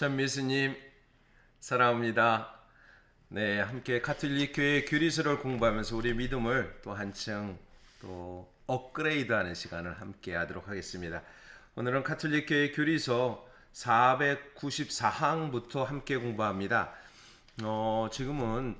천미수님 사랑합니다. 네, 함께 가톨릭 교회 교리서를 공부하면서 우리 믿음을 또 한층 또 업그레이드하는 시간을 함께 하도록 하겠습니다. 오늘은 가톨릭 교회 교리서 494항부터 함께 공부합니다. 지금은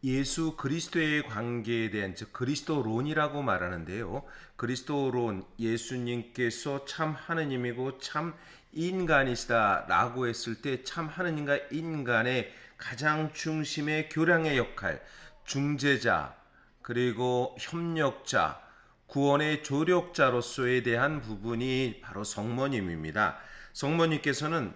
예수 그리스도의 관계에 대한 즉 그리스도론이라고 말하는데요. 그리스도론, 예수님께서 참 하느님이고 참 인간이시다라고 했을 때 참 하느님과 인간의 가장 중심의 교량의 역할, 중재자, 그리고 협력자, 구원의 조력자로서에 대한 부분이 바로 성모님입니다. 성모님께서는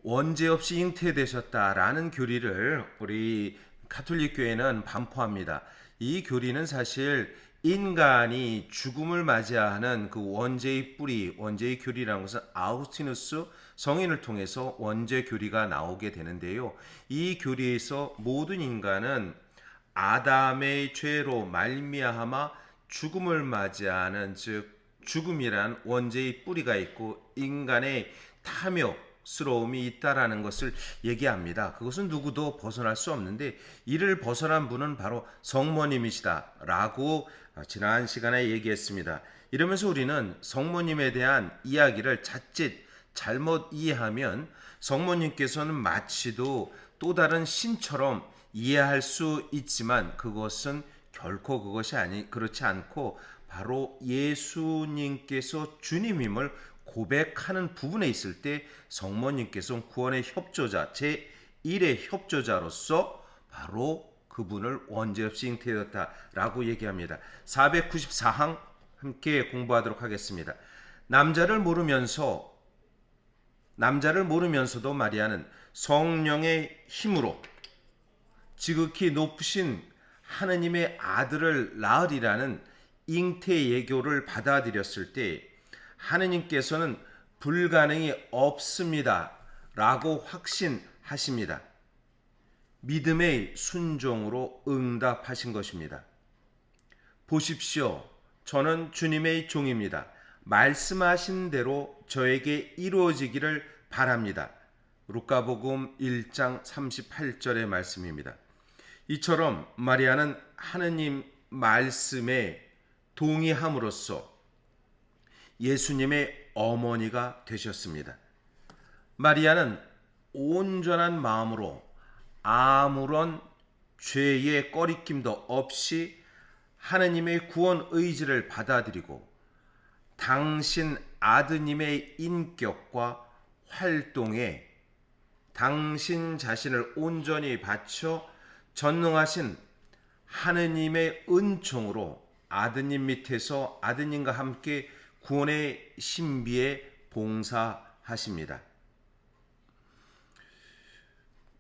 원죄 없이 잉태되셨다라는 교리를 우리 가톨릭 교회는 반포합니다. 이 교리는 사실 인간이 죽음을 맞이하는 그 원죄의 뿌리, 원죄의 교리라는 것은 아우구스티누스 성인을 통해서 원죄 교리가 나오게 되는데요. 이 교리에서 모든 인간은 아담의 죄로 말미암아 죽음을 맞이하는 즉 죽음이란 원죄의 뿌리가 있고 인간의 탐욕스러움이 있다라는 것을 얘기합니다. 그것은 누구도 벗어날 수 없는데 이를 벗어난 분은 바로 성모님이시다라고 지난 시간에 얘기했습니다. 이러면서 우리는 성모님에 대한 이야기를 자칫 잘못 이해하면 성모님께서는 마치도 또 다른 신처럼 이해할 수 있지만 그것은 결코 그렇지 않고 바로 예수님께서 주님임을 고백하는 부분에 있을 때 성모님께서 구원의 협조자 제1의 협조자로서 바로 그분을 원죄 없이 잉태되었다라고 얘기합니다. 494항 함께 공부하도록 하겠습니다. 남자를 모르면서도 마리아는 성령의 힘으로 지극히 높으신 하느님의 아들을 낳으리라는 잉태 예교를 받아들였을 때 하느님께서는 불가능이 없습니다 라고 확신하십니다. 믿음의 순종으로 응답하신 것입니다. 보십시오. 저는 주님의 종입니다. 말씀하신 대로 저에게 이루어지기를 바랍니다. 루카복음 1장 38절의 말씀입니다. 이처럼 마리아는 하느님 말씀에 동의함으로써 예수님의 어머니가 되셨습니다. 마리아는 온전한 마음으로 아무런 죄의 꺼리낌도 없이 하느님의 구원 의지를 받아들이고 당신 아드님의 인격과 활동에 당신 자신을 온전히 바쳐 전능하신 하느님의 은총으로 아드님 밑에서 아드님과 함께 구원의 신비에 봉사하십니다.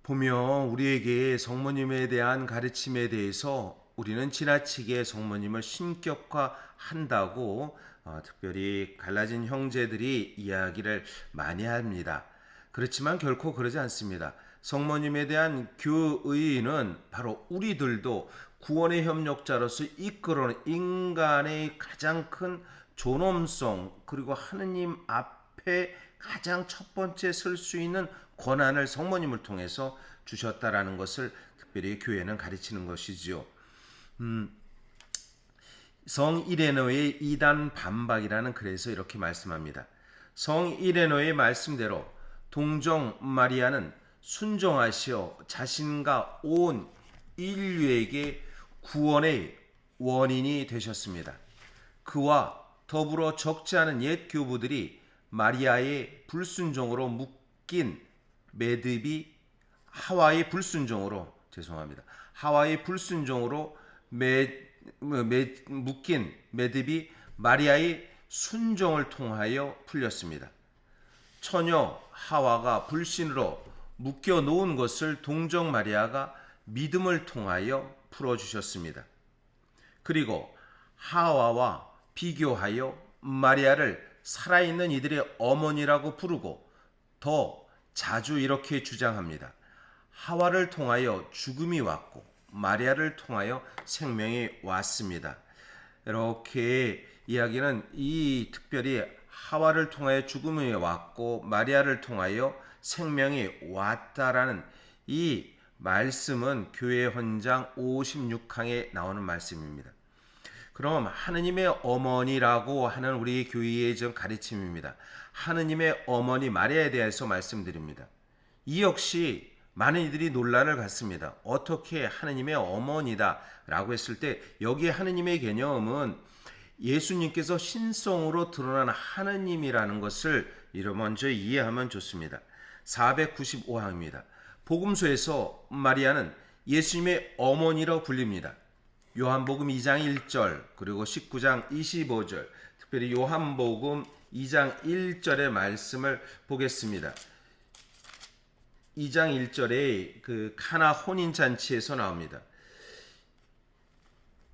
보면 우리에게 성모님에 대한 가르침에 대해서 우리는 지나치게 성모님을 신격화한다고 특별히 갈라진 형제들이 이야기를 많이 합니다. 그렇지만 결코 그러지 않습니다. 성모님에 대한 교의는 바로 우리들도 구원의 협력자로서 이끌어오는 인간의 가장 큰 존엄성 그리고 하느님 앞에 가장 첫 번째 설 수 있는 권한을 성모님을 통해서 주셨다라는 것을 특별히 교회는 가르치는 것이지요. 성 이레노의 이단 반박이라는 글에서 이렇게 말씀합니다. 성 이레노의 말씀대로 동정 마리아는 순종하시어 자신과 온 인류에게 구원의 원인이 되셨습니다. 그와 더불어 적지 않은 옛 교부들이 마리아의 불순종으로 묶인 매듭이 하와의 불순종으로 묶인 매듭이 마리아의 순종을 통하여 풀렸습니다. 처녀 하와가 불신으로 묶여 놓은 것을 동정 마리아가 믿음을 통하여 풀어주셨습니다. 그리고 하와와 비교하여 마리아를 살아있는 이들의 어머니라고 부르고 더 자주 이렇게 주장합니다. 하와를 통하여 죽음이 왔고 마리아를 통하여 생명이 왔습니다. 이렇게 이야기는 이 특별히 하와를 통하여 죽음이 왔고 마리아를 통하여 생명이 왔다라는 이 말씀은 교회 헌장 56항에 나오는 말씀입니다. 그럼 하느님의 어머니라고 하는 우리 교회의 좀 가르침입니다. 하느님의 어머니 마리아에 대해서 말씀드립니다. 이 역시 많은 이들이 논란을 갖습니다. 어떻게 하느님의 어머니다 라고 했을 때 여기에 하느님의 개념은 예수님께서 신성으로 드러난 하느님이라는 것을 먼저 이해하면 좋습니다. 495항입니다. 복음서에서 마리아는 예수님의 어머니로 불립니다. 요한복음 2장 1절 그리고 19장 25절 특별히 요한복음 2장 1절의 말씀을 보겠습니다. 2장 1절에 그 카나 혼인잔치에서 나옵니다.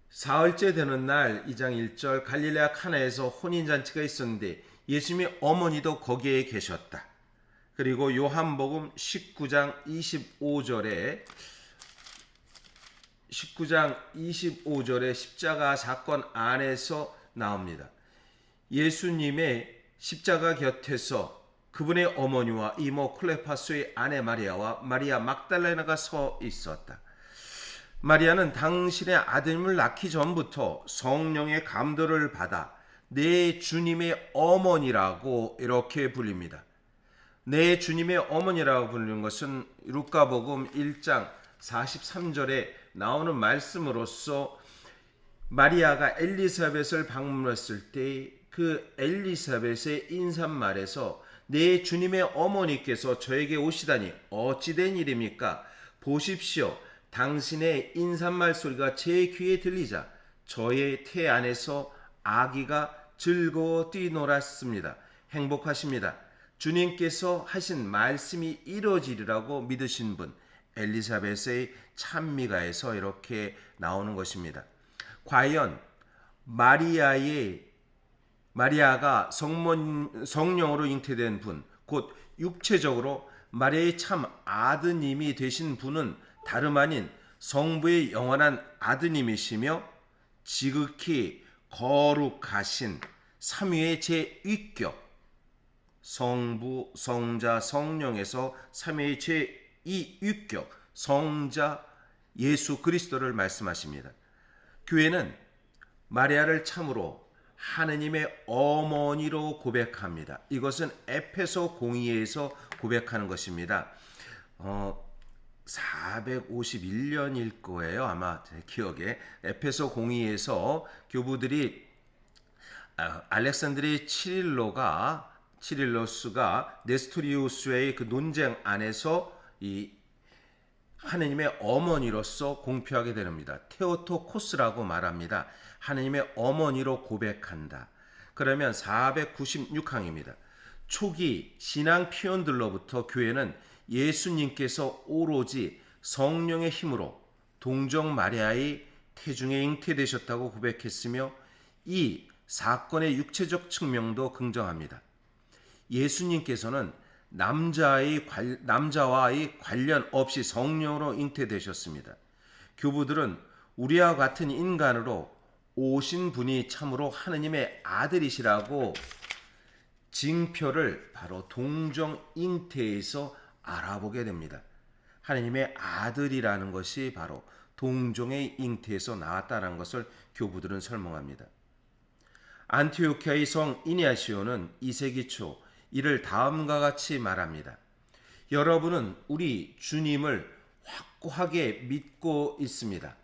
사흘째 되는 날 2장 1절 갈릴레아 카나에서 혼인잔치가 있었는데 예수님의 어머니도 거기에 계셨다. 그리고 요한복음 19장 25절에 십자가 사건 안에서 나옵니다. 예수님의 십자가 곁에서 그분의 어머니와 이모 클레파스의 아내 마리아와 마리아 막달레나가 서 있었다. 마리아는 당신의 아들을 낳기 전부터 성령의 감도를 받아 내 주님의 어머니라고 이렇게 불립니다. 내 주님의 어머니라고 부르는 것은 루카복음 1장 43절에 나오는 말씀으로서 마리아가 엘리사벳을 방문했을 때 그 엘리사벳의 인사말에서 내 주님의 어머니께서 저에게 오시다니 어찌된 일입니까? 보십시오. 당신의 인사말 소리가 제 귀에 들리자 저의 태 안에서 아기가 즐거워 뛰놀았습니다. 행복하십니다. 주님께서 하신 말씀이 이루어지리라고 믿으신 분 엘리사벳의 찬미가에서 이렇게 나오는 것입니다. 과연 마리아가 성령으로 잉태된 분, 곧 육체적으로 마리아의 참 아드님이 되신 분은 다름 아닌 성부의 영원한 아드님이시며 지극히 거룩하신 삼위의 제1격 성부, 성자, 성령에서 삼위의 제2격 성자 예수 그리스도를 말씀하십니다. 교회는 마리아를 참으로 하느님의 어머니로 고백합니다. 이것은 에베소 공의에서 고백하는 것입니다. 451년일 거예요. 아마 제 기억에 에베소 공의에서 교부들이 알렉산드리아 치릴로스가 네스토리우스의 그 논쟁 안에서 이 하느님의 어머니로서 공표하게 됩니다. 테오토코스라고 말합니다. 하느님의 어머니로 고백한다. 그러면 496항입니다. 초기 신앙 피언들로부터 교회는 예수님께서 오로지 성령의 힘으로 동정 마리아의 태중에 잉태되셨다고 고백했으며 이 사건의 육체적 측면도 긍정합니다. 예수님께서는 남자와의 관련 없이 성령으로 잉태되셨습니다. 교부들은 우리와 같은 인간으로 오신 분이 참으로 하느님의 아들이시라고 징표를 바로 동정 잉태에서 알아보게 됩니다. 하느님의 아들이라는 것이 바로 동정의 잉태에서 나왔다는 것을 교부들은 설명합니다. 안티오키아의 성 이냐시오는 2세기 초 이를 다음과 같이 말합니다. 여러분은 우리 주님을 확고하게 믿고 있습니다.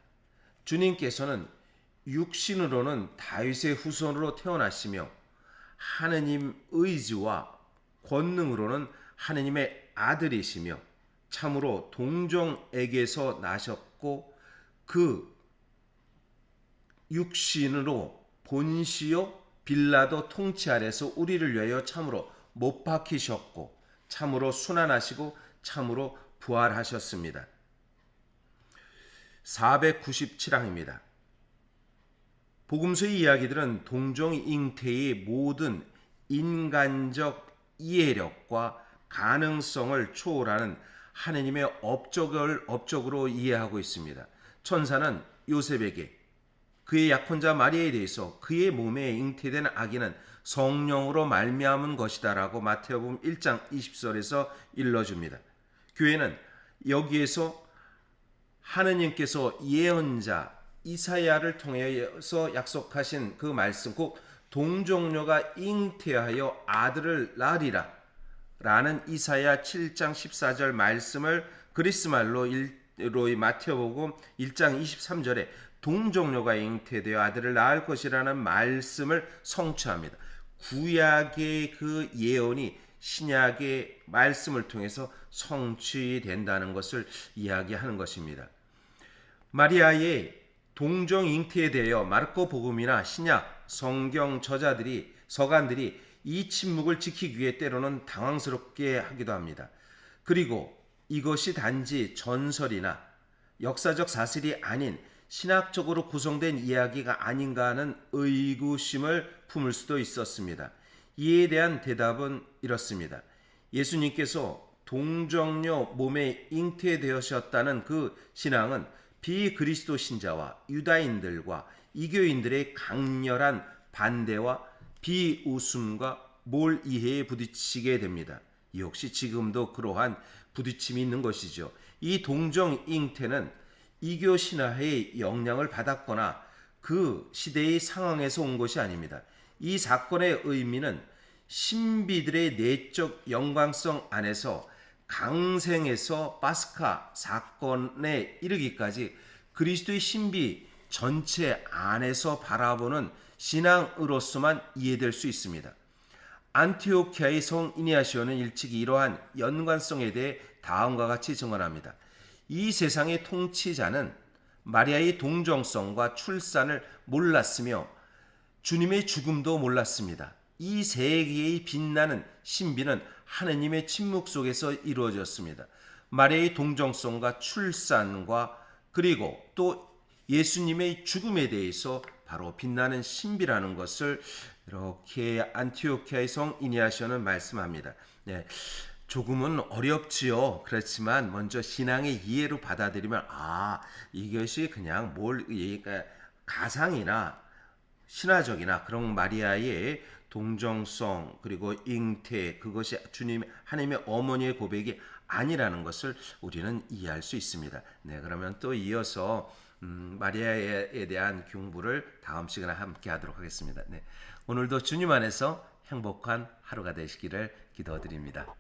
주님께서는 육신으로는 다윗의 후손으로 태어나시며 하느님 의지와 권능으로는 하느님의 아들이시며 참으로 동정에게서 나셨고 그 육신으로 본시요 빌라도 통치 아래서 우리를 위하여 참으로 못 박히셨고 참으로 순환하시고 참으로 부활하셨습니다. 497항입니다. 복음서의 이야기들은 동정 잉태의 모든 인간적 이해력과 가능성을 초월하는 하느님의 업적으로 이해하고 있습니다. 천사는 요셉에게 그의 약혼자 마리아에 대해서 그의 몸에 잉태된 아기는 성령으로 말미암은 것이다라고 마태복음 1장 20절에서 일러줍니다. 교회는 여기에서 하느님께서 예언자 이사야를 통해서 약속하신 그 말씀, 곧 동정녀가 잉태하여 아들을 낳으리라 라는 이사야 7장 14절 말씀을 그리스말로 마태복음 1장 23절에 동정녀가 잉태되어 아들을 낳을 것이라는 말씀을 성취합니다. 구약의 그 예언이 신약의 말씀을 통해서 성취된다는 것을 이야기하는 것입니다. 마리아의 동정 잉태에 대하여 마르코 복음이나 신약 성경 저자들이 서간들이 이 침묵을 지키기 위해 때로는 당황스럽게 하기도 합니다. 그리고 이것이 단지 전설이나 역사적 사실이 아닌 신학적으로 구성된 이야기가 아닌가 하는 의구심을 품을 수도 있었습니다. 이에 대한 대답은 이렇습니다. 예수님께서 동정녀 몸에 잉태되셨다는 그 신앙은 비그리스도 신자와 유다인들과 이교인들의 강렬한 반대와 비웃음과 몰이해에 부딪히게 됩니다. 역시 지금도 그러한 부딪힘이 있는 것이죠. 이 동정 잉태는 이교 신화의 영향을 받았거나 그 시대의 상황에서 온 것이 아닙니다. 이 사건의 의미는 신비들의 내적 연관성 안에서 강생에서 파스카 사건에 이르기까지 그리스도의 신비 전체 안에서 바라보는 신앙으로서만 이해될 수 있습니다. 안티오키아의 성 이니아시오는 일찍이 이러한 연관성에 대해 다음과 같이 증언합니다. 이 세상의 통치자는 마리아의 동정성과 출산을 몰랐으며 주님의 죽음도 몰랐습니다. 이 세계의 빛나는 신비는 하느님의 침묵 속에서 이루어졌습니다. 마리아의 동정성과 출산과 그리고 또 예수님의 죽음에 대해서 바로 빛나는 신비라는 것을 이렇게 안티오키아의 성 이니아시오는 말씀합니다. 네, 조금은 어렵지요. 그렇지만 먼저 신앙의 이해로 받아들이면 이것이 그냥 가상이나 신화적이나 그런 마리아의 동정성 그리고 잉태 그것이 주님 하나님의 어머니의 고백이 아니라는 것을 우리는 이해할 수 있습니다. 네, 그러면 또 이어서 마리아에 대한 공부를 다음 시간에 함께 하도록 하겠습니다. 네, 오늘도 주님 안에서 행복한 하루가 되시기를 기도드립니다.